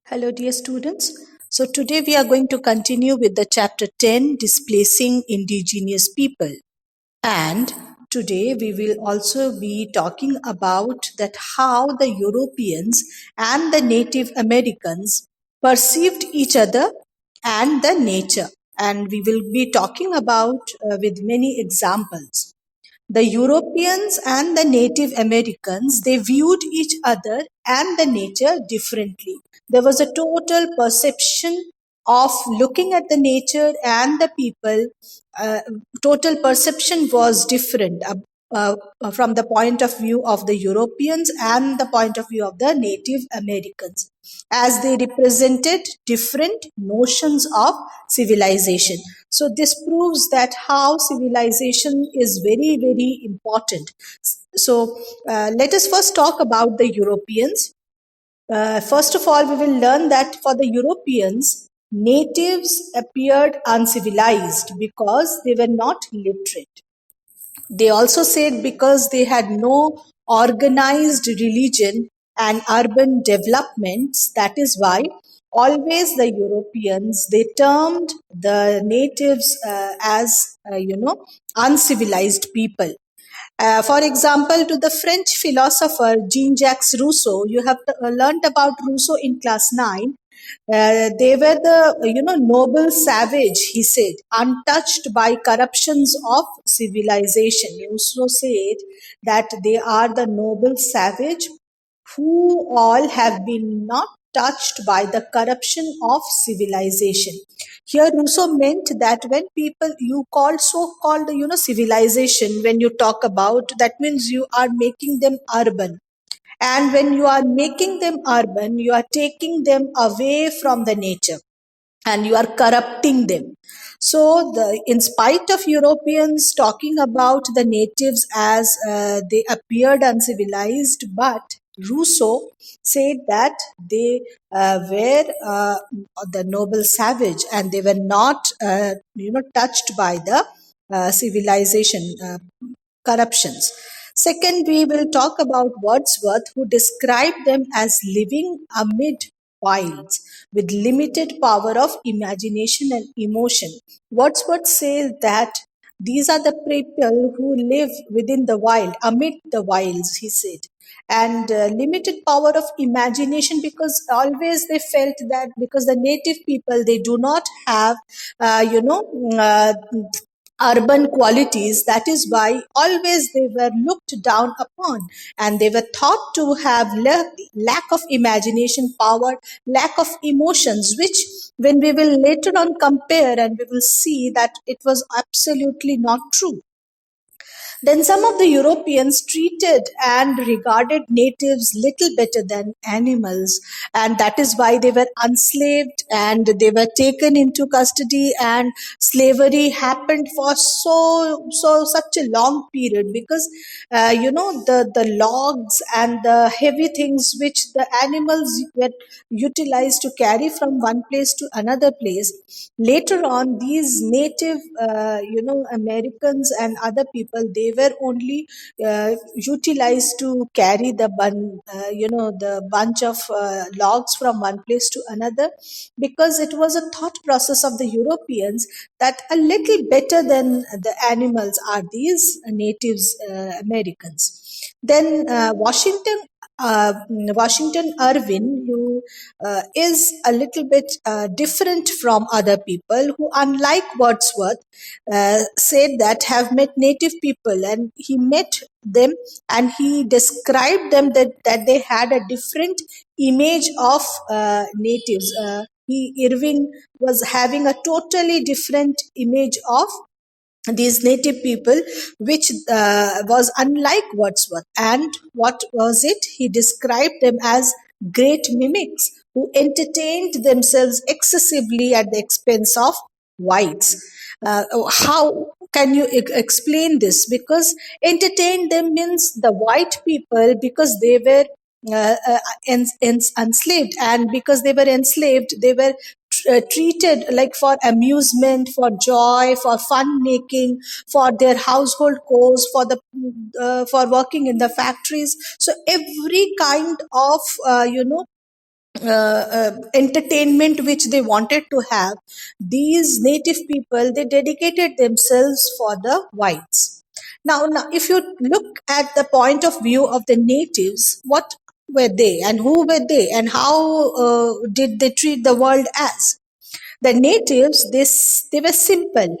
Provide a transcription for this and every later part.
Hello, dear students. So, today we are going to continue with the chapter 10 Displacing Indigenous People. And today we will also be talking about that how the Europeans and the Native Americans perceived each other and the nature. And we will be talking about with many examples. The Europeans and the Native Americans, they viewed each other and the nature differently. There was a total perception of looking at the nature and the people. Uh, Total perception was different from the point of view of the Europeans and the point of view of the Native Americans, as they represented different notions of civilization. So this proves that how civilization is very, very important. So let us first talk about the Europeans. First of all, we will learn that for the Europeans, natives appeared uncivilized because they were not literate. They also said because they had no organized religion and urban developments, that is why always the Europeans, they termed the natives as uncivilized people. For example, to the French philosopher Jean-Jacques Rousseau, you have learnt about Rousseau in class 9. They were the noble savage, he said, untouched by corruptions of civilization. Rousseau said that they are the noble savage who all have been not touched by the corruption of civilization. Here Rousseau meant that when people you call so-called civilization, when you talk about, that means you are making them urban, and when you are making them urban, you are taking them away from the nature and you are corrupting them. So, in spite of Europeans talking about the natives as they appeared uncivilized, but Rousseau said that they were the noble savage and they were not, touched by the civilization corruptions. Second, we will talk about Wordsworth, who described them as living amid wilds with limited power of imagination and emotion. Wordsworth says that these are the people who live within the wild, amid the wilds, he said. And limited power of imagination, because always they felt that because the native people, they do not have, urban qualities, that is why always they were looked down upon and they were thought to have lack of imagination power, lack of emotions, which when we will later on compare, and we will see that it was absolutely not true. Then some of the Europeans treated and regarded natives little better than animals, and that is why they were enslaved and they were taken into custody, and slavery happened for such a long period because the logs and the heavy things which the animals were utilized to carry from one place to another place. Later on, these native, Americans and other people, they were only utilized to carry the bunch of logs from one place to another, because it was a thought process of the Europeans that a little better than the animals are these natives, Americans. Then Washington Irving, who is a little bit different from other people, who, unlike Wordsworth, said that have met native people, and he met them and he described them that they had a different image of natives. Irving was having a totally different image of these native people, which was unlike Wordsworth. And what was it? He described them as great mimics who entertained themselves excessively at the expense of whites. How can you explain this? Because entertain them means the white people, because they were enslaved, and because they were enslaved, they were treated like for amusement, for joy, for fun making, for their household chores, for working in the factories. So every kind of entertainment which they wanted to have, these native people, they dedicated themselves for the whites. Now, if you look at the point of view of the natives, what were they and who were they and how did they treat the world as? The natives, they were simple.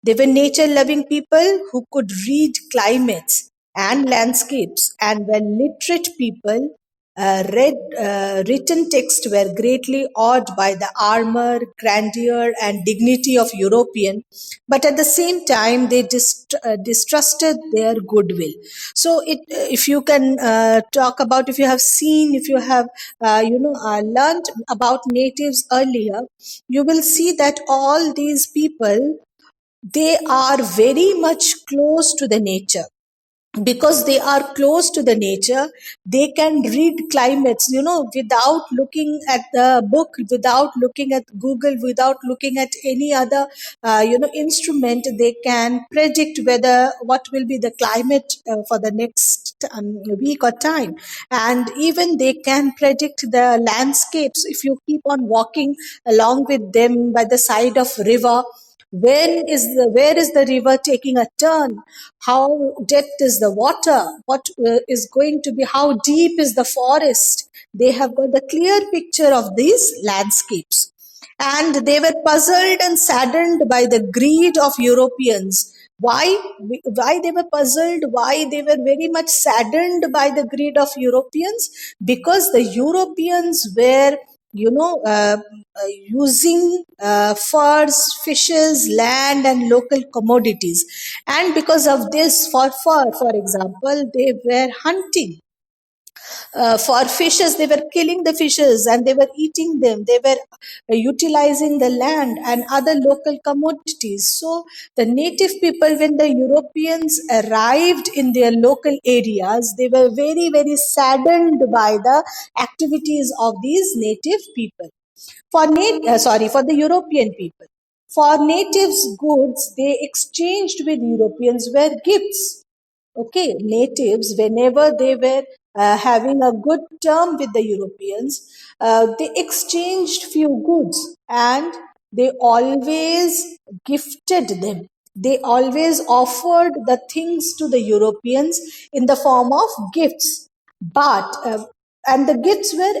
They were nature loving people who could read climates and landscapes and were literate people. Written texts were greatly awed by the armor, grandeur, and dignity of European, but at the same time they distrusted their goodwill. So, if you can talk about, if you have seen, if you have learned about natives earlier, you will see that all these people, they are very much close to the nature. Because they are close to the nature, they can read climates, without looking at the book, without looking at Google, without looking at any other instrument. They can predict whether what will be the climate for the next week or time. And even they can predict the landscapes. If you keep on walking along with them by the side of river, where is the river taking a turn, how depth is the water, what is going to be, how deep is the forest. They have got the clear picture of these landscapes, and they were puzzled and saddened by the greed of Europeans. Why they were puzzled, why they were very much saddened by the greed of Europeans? Because the Europeans were, using furs, fishes, land, and local commodities. And because of this, for fur, for example, they were hunting for fishes. They were killing the fishes and they were eating them. They were utilizing the land and other local commodities. So the native people, when the Europeans arrived in their local areas, they were very, very saddened by the activities of these native people. For the European people, for natives, goods they exchanged with Europeans were gifts. Okay, natives, whenever they were having a good term with the Europeans, they exchanged few goods, and they always gifted them. They always offered the things to the Europeans in the form of gifts. But and the gifts were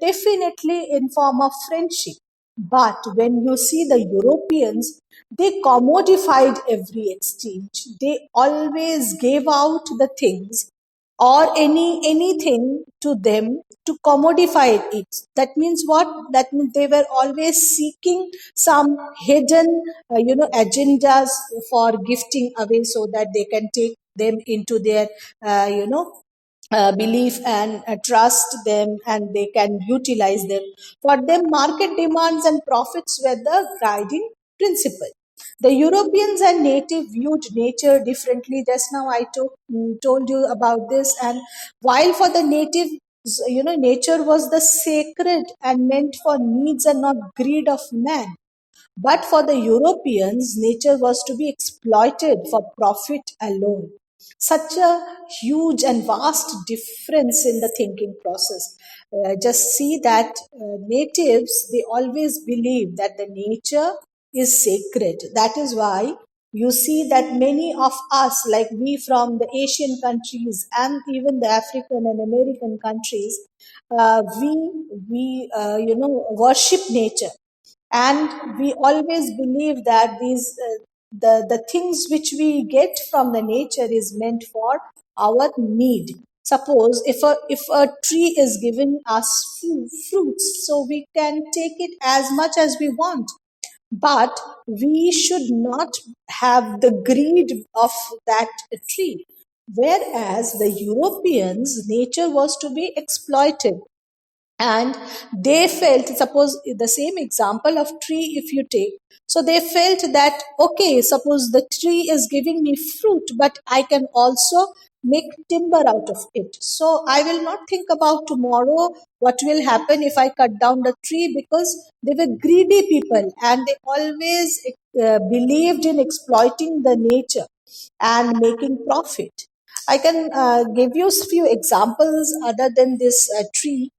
definitely in form of friendship. But when you see the Europeans, they commodified every exchange. They always gave out the things or anything to them to commodify it. That means what? That means they were always seeking some hidden, agendas for gifting away so that they can take them into their, belief and trust them, and they can utilize them. For them, market demands and profits were the guiding principle. The Europeans and native viewed nature differently. Just now I told you about this. And while for the native, nature was the sacred and meant for needs and not greed of man. But for the Europeans, nature was to be exploited for profit alone. Such a huge and vast difference in the thinking process. Just see that natives, they always believe that the nature is sacred. That is why you see that many of us, like we from the Asian countries and even the African and American countries, we worship nature, and we always believe that the things which we get from the nature is meant for our need. Suppose if a tree is giving us fruits, so we can take it as much as we want, but we should not have the greed of that tree. Whereas the Europeans, nature was to be exploited, and they felt, suppose the same example of tree if you take, so they felt that, okay, suppose the tree is giving me fruit, but I can also make timber out of it. So I will not think about tomorrow what will happen if I cut down the tree, because they were greedy people and they always believed in exploiting the nature and making profit. I can give you a few examples other than this tree.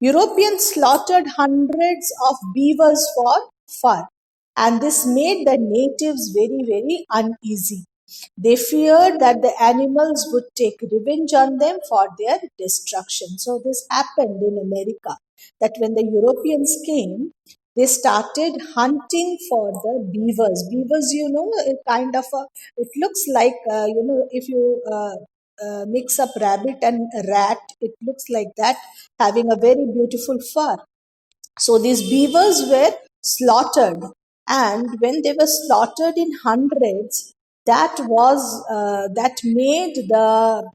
Europeans slaughtered hundreds of beavers for fur, and this made the natives very, very uneasy. They feared that the animals would take revenge on them for their destruction. So, this happened in America, that when the Europeans came, they started hunting for the beavers. Beavers, a kind of a, it looks like, if you mix up rabbit and rat, it looks like that, having a very beautiful fur. So these beavers were slaughtered, and when they were slaughtered in hundreds, that made the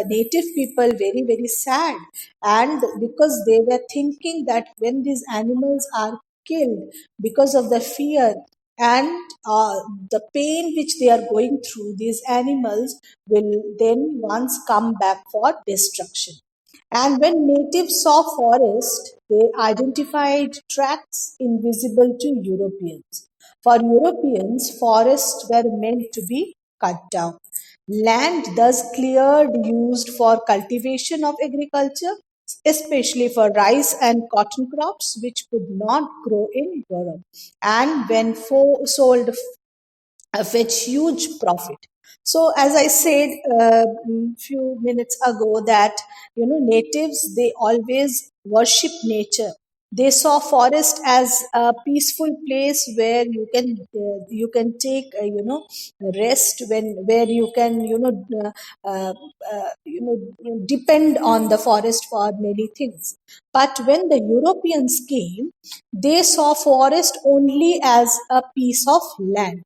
native people very, very sad, and because they were thinking that when these animals are killed because of the fear and the pain which they are going through, these animals will then once come back for destruction. And when natives saw forest, they identified tracks invisible to Europeans. For Europeans, forests were meant to be cut down. Land thus cleared used for cultivation of agriculture, especially for rice and cotton crops, which could not grow in Europe. And when sold fetch huge profit. So, as I said few minutes ago, that natives, they always worship nature. They saw forest as a peaceful place where you can take rest, when where you can uh, depend on the forest for many things. But when the Europeans came, they saw forest only as a piece of land,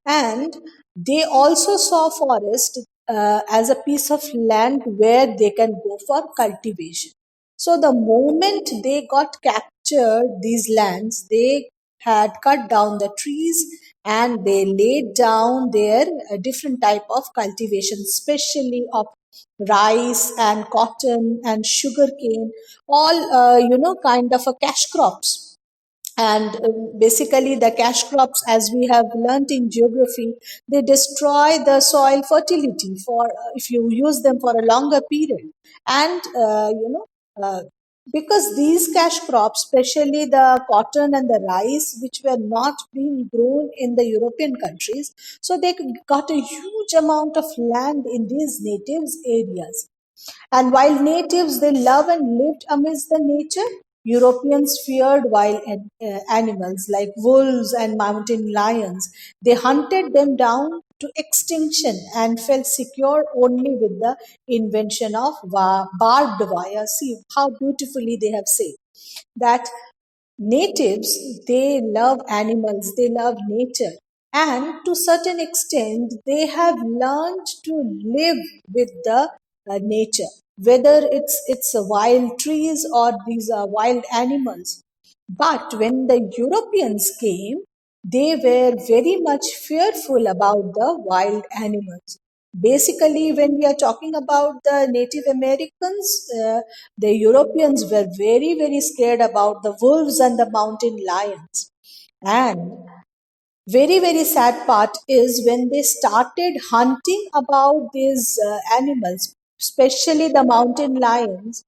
and they also saw forest as a piece of land where they can go for cultivation. So the moment they got captured these lands, they had cut down the trees and they laid down their different type of cultivation, especially of rice and cotton and sugarcane, all kind of a cash crops. And basically the cash crops, as we have learnt in geography, they destroy the soil fertility for if you use them for a longer period. And uh, because these cash crops, especially the cotton and the rice, which were not being grown in the European countries, so they got a huge amount of land in these natives areas. And while natives, they love and lived amidst the nature, Europeans feared wild animals like wolves and mountain lions. They hunted them down to extinction and felt secure only with the invention of barbed wire. See how beautifully they have said that natives, they love animals, they love nature, and to certain extent they have learned to live with the nature, whether it's wild trees or these are wild animals. But when the Europeans came, they were very much fearful about the wild animals. Basically, when we are talking about the Native Americans, the Europeans were very, very scared about the wolves and the mountain lions. And very, very sad part is when they started hunting about these animals, especially the mountain lions,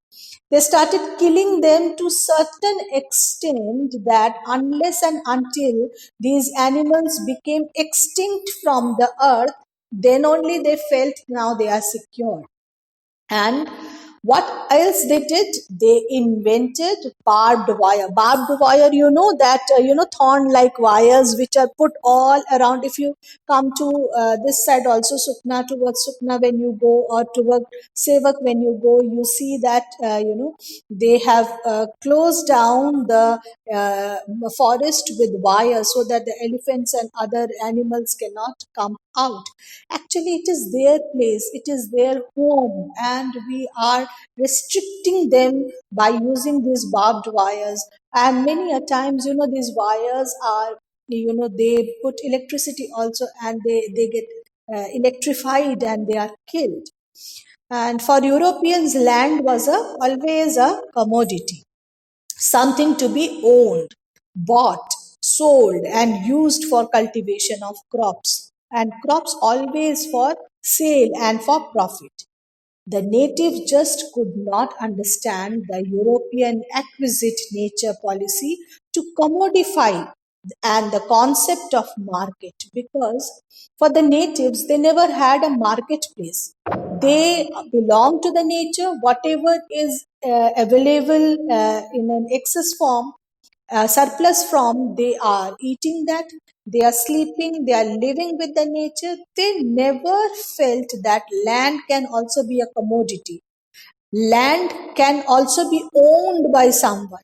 they started killing them to certain extent that unless and until these animals became extinct from the earth, then only they felt now they are secure. And what else they did? They invented barbed wire. Barbed wire, that, thorn like wires which are put all around. If you come to this side also, Sukna, towards Sukna when you go, or towards Sevak when you go, you see that, they have closed down the forest with wire so that the elephants and other animals cannot come out. Actually, it is their place, it is their home, and we are restricting them by using these barbed wires. And many a times, these wires are, they put electricity also, and they get electrified and they are killed. And for Europeans, land was always a commodity, something to be owned, bought, sold, and used for cultivation of crops. And crops always for sale, and for profit. The native just could not understand the European acquisite nature policy to commodify and the concept of market, because for the natives they never had a marketplace. They belong to the nature. Whatever is available in an excess form, surplus from, they are eating that, they are sleeping, they are living with the nature. They never felt that land can also be a commodity. Land can also be owned by someone.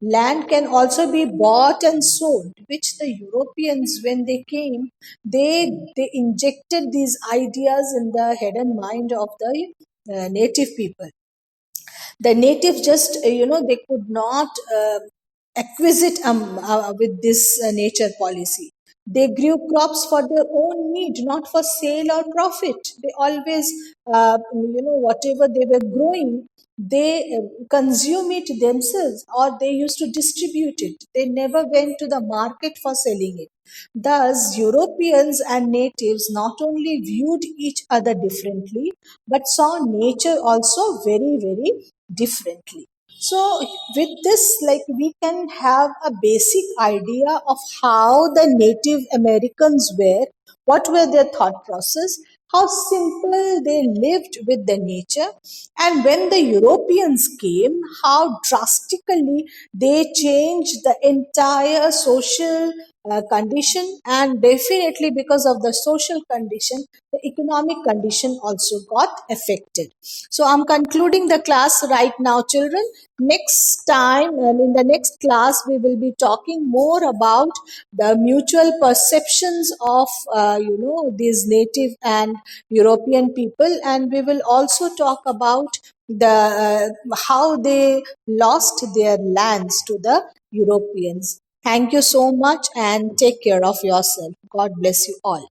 Land can also be bought and sold, which the Europeans, when they came, they injected these ideas in the head and mind of the native people. The natives just they could not acquisite with this nature policy. They grew crops for their own need, not for sale or profit. They always whatever they were growing, they consume it themselves, or they used to distribute it. They never went to the market for selling it. Thus, Europeans and natives not only viewed each other differently, but saw nature also very, very differently. So, with this, like, we can have a basic idea of how the Native Americans were, what were their thought process, how simple they lived with the nature, and when the Europeans came, how drastically they changed the entire social condition, and definitely because of the social condition, the economic condition also got affected. So I'm concluding the class right now, children. Next time, and in the next class, we will be talking more about the mutual perceptions of these native and European people, and we will also talk about how they lost their lands to the Europeans. Thank you so much and take care of yourself. God bless you all.